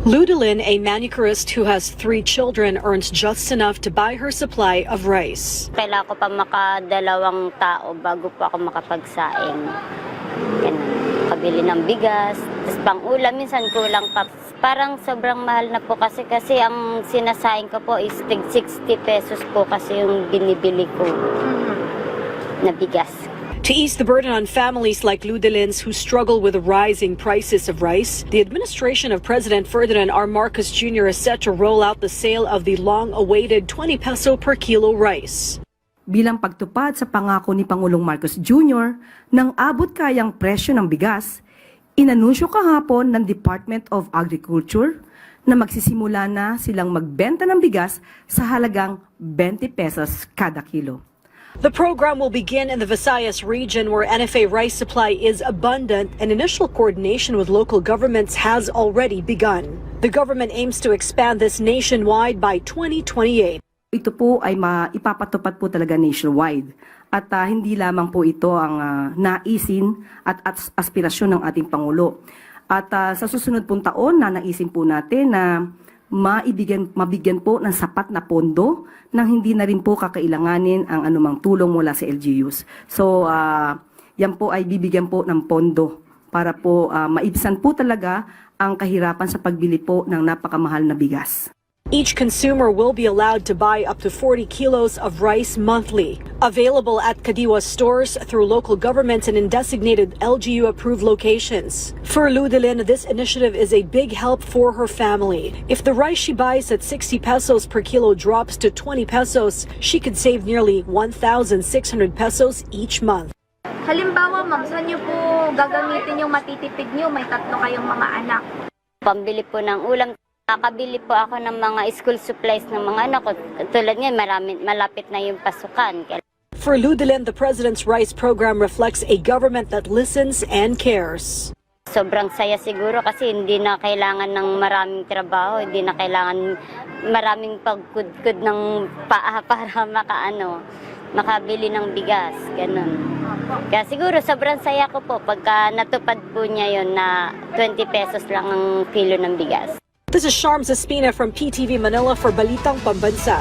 Ludalyn, a manicurist who has 3 children, earns just enough to buy her supply of rice. Kailangan ko pa makadalawang tao bago po ako makapagsaing. Ganun. Kabili ng bigas, tapos pang-ulam, minsan kulang pa. Parang sobrang mahal na po kasi ang sinasaing ko po is 60 pesos po kasi yung binibili ko na bigas. To ease the burden on families like Ludalyn's who struggle with the rising prices of rice, the administration of President Ferdinand R. Marcos Jr. is set to roll out the sale of the long-awaited 20 peso per kilo rice. Bilang pagtupad sa pangako ni Pangulong Marcos Jr. ng abot kayang presyo ng bigas, inanunsyo kahapon ng Department of Agriculture na magsisimula na silang magbenta ng bigas sa halagang 20 pesos kada kilo. The program will begin in the Visayas region where NFA rice supply is abundant and initial coordination with local governments has already begun. The government aims to expand this nationwide by 2028. Ito po ay ipapatupad po talaga nationwide at hindi lamang po ito ang naisin at aspirasyon ng ating Pangulo. At sa susunod pong taon, naisin po natin na mabigyan po ng sapat na pondo nang hindi na rin po kakailanganin ang anumang tulong mula sa LGUs. So, yan po ay bibigyan po ng pondo para po maibsan po talaga ang kahirapan sa pagbili po ng napakamahal na bigas. Each consumer will be allowed to buy up to 40 kilos of rice monthly. Available at Kadiwa stores through local governments and in designated LGU-approved locations. For Ludalyn, this initiative is a big help for her family. If the rice she buys at 60 pesos per kilo drops to 20 pesos, she could save nearly 1,600 pesos each month. Halimbawa, ma'am, saan niyo po gagamitin yung matitipid niyo? May 3 kayong mga anak. Pambili po ng ulam. Nakabili po ako ng mga school supplies ng mga anak ko. Tulad ngayon, malapit na yung pasukan. For Ludalyn, the President's Rice Program reflects a government that listens and cares. Sobrang saya siguro kasi hindi na kailangan ng maraming trabaho, hindi na kailangan maraming pagkudkud ng paa para makabili ng bigas, ganun. Kaya siguro sobrang saya ko po pagka natupad po niya yon na 20 pesos lang ang kilo ng bigas. This is Sharms Espina from PTV Manila for Balitang Pambansa.